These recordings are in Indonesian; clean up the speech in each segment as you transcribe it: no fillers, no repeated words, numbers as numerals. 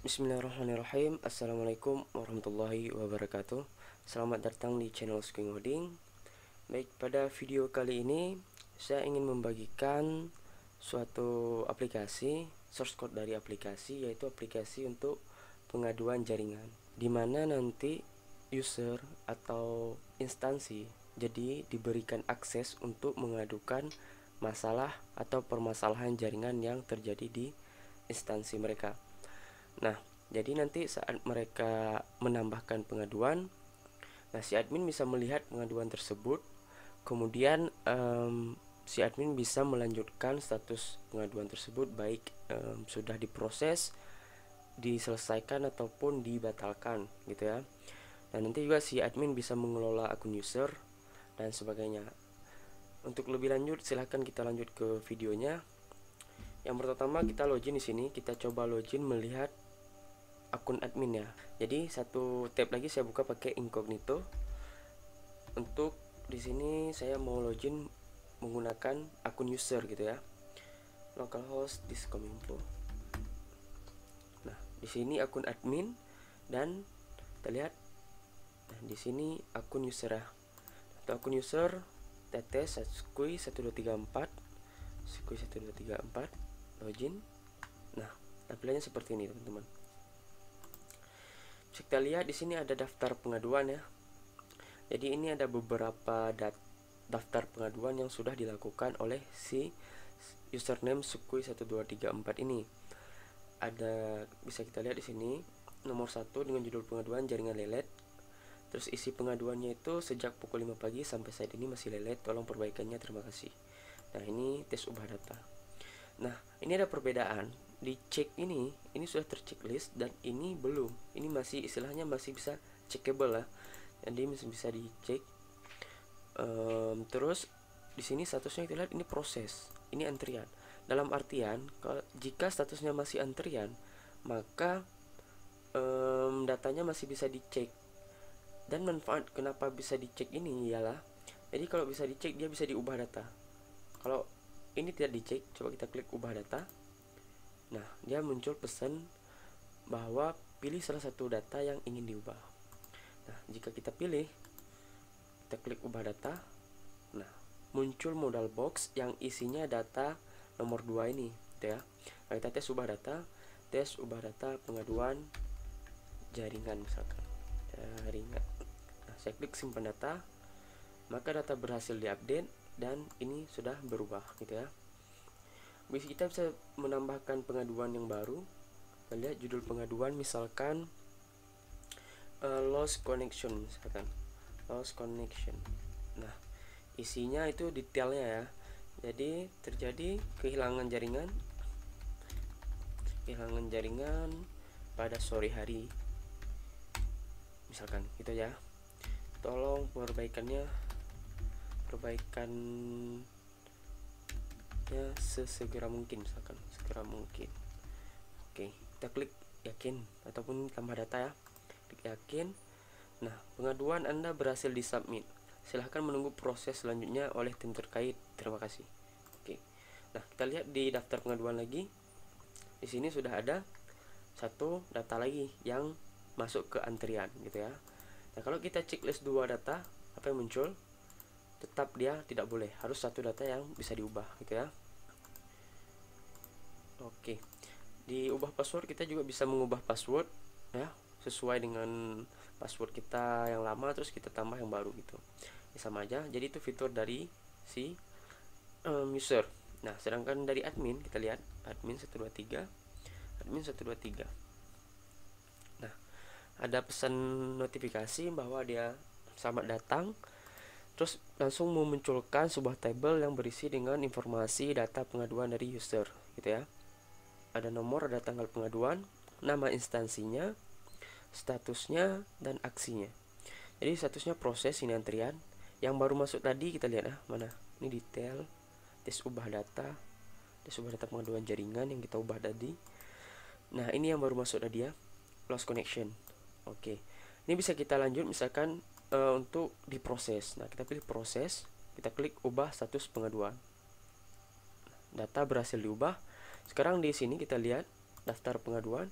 Bismillahirrahmanirrahim. Assalamualaikum warahmatullahi wabarakatuh. Selamat datang di channel Squing Coding. Baik, pada video kali ini saya ingin membagikan suatu aplikasi, source code dari aplikasi, yaitu aplikasi untuk pengaduan jaringan, dimana nanti user atau instansi jadi diberikan akses untuk mengadukan masalah atau permasalahan jaringan yang terjadi di instansi mereka. Nah, jadi nanti saat mereka menambahkan pengaduan, nah si admin bisa melihat pengaduan tersebut, kemudian si admin bisa melanjutkan status pengaduan tersebut, baik sudah diproses, diselesaikan ataupun dibatalkan gitu ya. Dan nanti juga si admin bisa mengelola akun user dan sebagainya. Untuk lebih lanjut silahkan kita lanjut ke videonya. Yang pertama kita login di sini, kita coba login melihat akun admin ya. Jadi satu tab lagi saya buka pakai incognito. Untuk di sini saya mau login menggunakan akun user gitu ya. Localhost diskominfo. Nah, di sini akun admin dan kita lihat. Nah, di sini akun user ya. Untuk akun user tt skui1234 skui1234 login. Nah, tampilannya seperti ini teman-teman. Kita lihat di sini ada daftar pengaduan ya. Jadi ini ada beberapa daftar pengaduan yang sudah dilakukan oleh si username skui1234 ini. Ada, bisa kita lihat di sini nomor 1 dengan judul pengaduan jaringan lelet. Terus isi pengaduannya itu sejak pukul 5 pagi sampai saat ini masih lelet, tolong perbaikannya, terima kasih. Nah, ini tes ubah data. Nah, ini ada perbedaan. Di cek ini sudah terchecklist dan ini belum. Ini masih istilahnya masih bisa checkable lah. Jadi masih bisa dicek. Terus di sini statusnya kita lihat ini proses, ini antrian. Dalam artian jika statusnya masih antrian, maka datanya masih bisa dicek. Dan manfaat kenapa bisa dicek ini ialah, jadi kalau bisa dicek dia bisa diubah data. Kalau ini tidak dicek, coba kita klik ubah data. Nah, dia muncul pesan bahwa pilih salah satu data yang ingin diubah. Nah, jika kita pilih, kita klik ubah data. Nah, muncul modal box yang isinya data nomor 2 ini gitu ya. Nah, kita tes ubah data pengaduan jaringan misalkan. Jaringan. Nah, saya klik simpan data. Maka data berhasil diupdate dan ini sudah berubah gitu ya. Kita bisa menambahkan pengaduan yang baru. Kita lihat judul pengaduan misalkan lost connection misalkan. Lost connection. Nah, isinya itu detailnya ya. Jadi terjadi kehilangan jaringan pada sore hari. Misalkan gitu ya. Tolong perbaikannya sesegera mungkin, misalkan segera mungkin. Oke, kita klik yakin ataupun tambah data ya. Klik yakin. Nah, pengaduan Anda berhasil disubmit. Silahkan menunggu proses selanjutnya oleh tim terkait. Terima kasih. Oke. Nah, kita lihat di daftar pengaduan lagi. Di sini sudah ada satu data lagi yang masuk ke antrian gitu ya. Nah, kalau kita checklist 2 data, apa yang muncul? Tetap dia tidak boleh, harus satu data yang bisa diubah gitu ya. Oke, di ubah password kita juga bisa mengubah password ya, sesuai dengan password kita yang lama terus kita tambah yang baru gitu ya, sama aja. Jadi itu fitur dari si user. Nah, sedangkan dari admin kita lihat admin 123. Nah, ada pesan notifikasi bahwa dia selamat datang. Terus langsung memunculkan sebuah tabel yang berisi dengan informasi data pengaduan dari user gitu ya. Ada nomor, ada tanggal pengaduan, nama instansinya, statusnya, dan aksinya. Jadi statusnya proses, ini antrian. Yang baru masuk tadi kita lihat mana? Ini detail, tes ubah data pengaduan jaringan yang kita ubah tadi. Nah, ini yang baru masuk tadi ya, lost connection. Oke, ini bisa kita lanjut misalkan untuk diproses. Nah, kita pilih proses, kita klik ubah status pengaduan. Data berhasil diubah. Sekarang di sini kita lihat daftar pengaduan.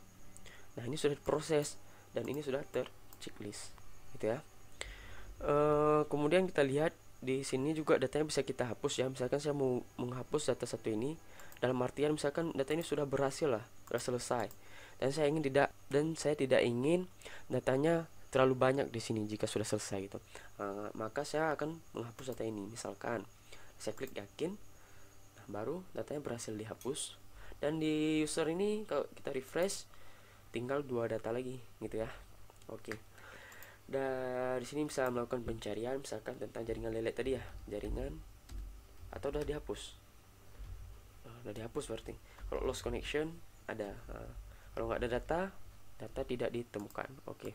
Nah, ini sudah diproses dan ini sudah terchecklist gitu ya. Kemudian kita lihat di sini juga datanya bisa kita hapus ya. Misalkan saya mau menghapus data satu ini, dalam artian misalkan data ini sudah berhasil lah, sudah selesai, dan saya tidak ingin datanya terlalu banyak di sini jika sudah selesai gitu. Maka saya akan menghapus data ini. Misalkan saya klik yakin, nah, baru datanya berhasil dihapus. Dan di user ini kalau kita refresh, tinggal 2 data lagi gitu ya. Oke. Dan di sini bisa melakukan pencarian misalkan tentang jaringan lele tadi ya, jaringan, atau udah dihapus. Udah dihapus berarti. Kalau lost connection ada. Kalau nggak ada data tidak ditemukan. Oke.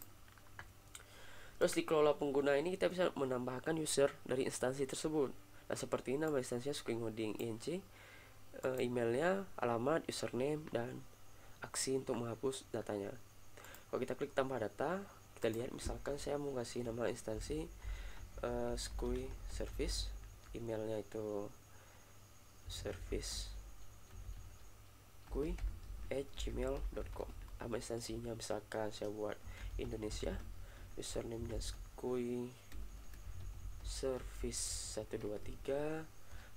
Terus di kelola pengguna ini kita bisa menambahkan user dari instansi tersebut. Nah, seperti ini nama instansinya Squing Holding INC, emailnya, alamat, username, dan aksi untuk menghapus datanya. Kalau kita klik tambah data, kita lihat misalkan saya mau kasih nama instansi Squee Service, emailnya itu service@gmail.com. nama instansinya misalkan saya buat Indonesia, username-nya Squee Service 123,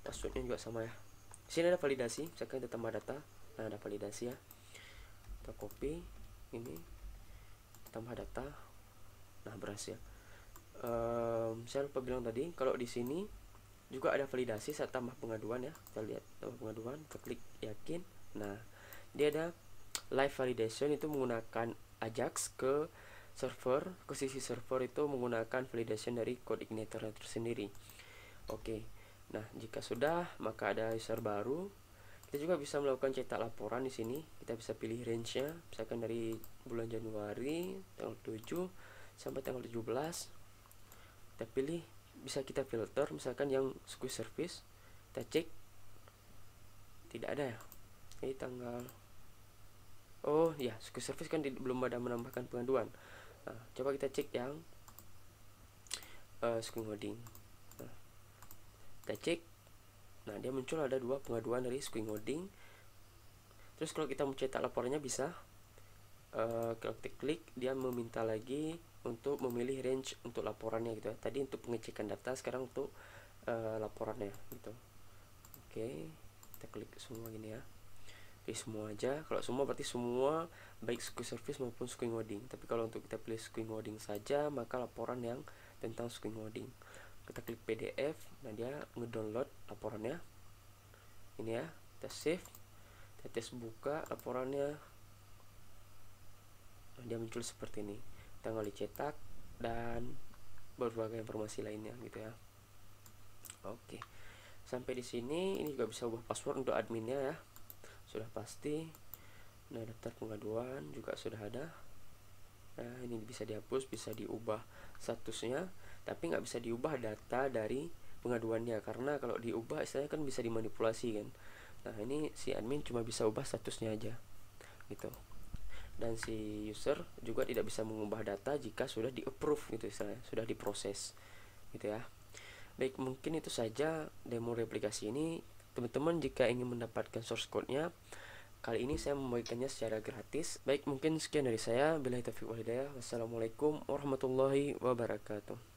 passwordnya juga sama ya. Di sini ada validasi, misalkan kita tambah data, nah ada validasi ya. Kita copy ini, tambah data, nah berhasil. Saya lupa bilang tadi, kalau di sini juga ada validasi saat tambah pengaduan ya. Kita lihat tambah pengaduan, kita klik yakin. Nah, dia ada live validation, itu menggunakan Ajax ke server, ke sisi server itu menggunakan validation dari code igniter tersendiri. Oke. Nah, jika sudah, maka ada user baru. Kita juga bisa melakukan cetak laporan di sini. Kita bisa pilih range-nya, misalkan dari bulan Januari tanggal 7 sampai tanggal 17. Kita pilih, bisa kita filter, misalkan yang Squee Service, kita cek tidak ada ya. Ini tanggal, oh ya, Squee Service kan belum ada menambahkan pengaduan. Nah, coba kita cek yang Squee Holding. Nah, kita cek. Nah, dia muncul ada 2 pengaduan dari Squee Holding. Terus kalau kita mau cetak laporannya bisa, kalau kita klik, dia meminta lagi untuk memilih range untuk laporannya gitu ya. Tadi untuk pengecekan data, sekarang untuk laporannya gitu. Oke, kita klik semua gini ya. Pilih semua aja. Kalau semua berarti semua, baik Squee Service maupun Squee Holding. Tapi kalau untuk kita pilih Squee Holding saja, maka laporan yang tentang Squee Holding. Kita klik PDF, nah dia ngedownload laporannya. Ini ya, kita save, kita tes buka laporannya. Nah, dia muncul seperti ini, tanggal dicetak dan berbagai informasi lainnya gitu ya. Oke, sampai di sini. Ini juga bisa ubah password untuk adminnya ya, sudah pasti. Nah, daftar pengaduan juga sudah ada. Nah, ini bisa dihapus, bisa diubah statusnya, tapi nggak bisa diubah data dari pengaduannya, karena kalau diubah istilahnya kan bisa dimanipulasi kan. Nah, ini si admin cuma bisa ubah statusnya aja gitu. Dan si user juga tidak bisa mengubah data jika sudah di-approve gitu istilahnya, sudah diproses gitu ya. Baik, mungkin itu saja demo replikasi ini. Teman-teman jika ingin mendapatkan source code-nya, kali ini saya membagikannya secara gratis. Baik, mungkin sekian dari saya. Billahi taufiq wal hidayah. Wassalamualaikum warahmatullahi wabarakatuh.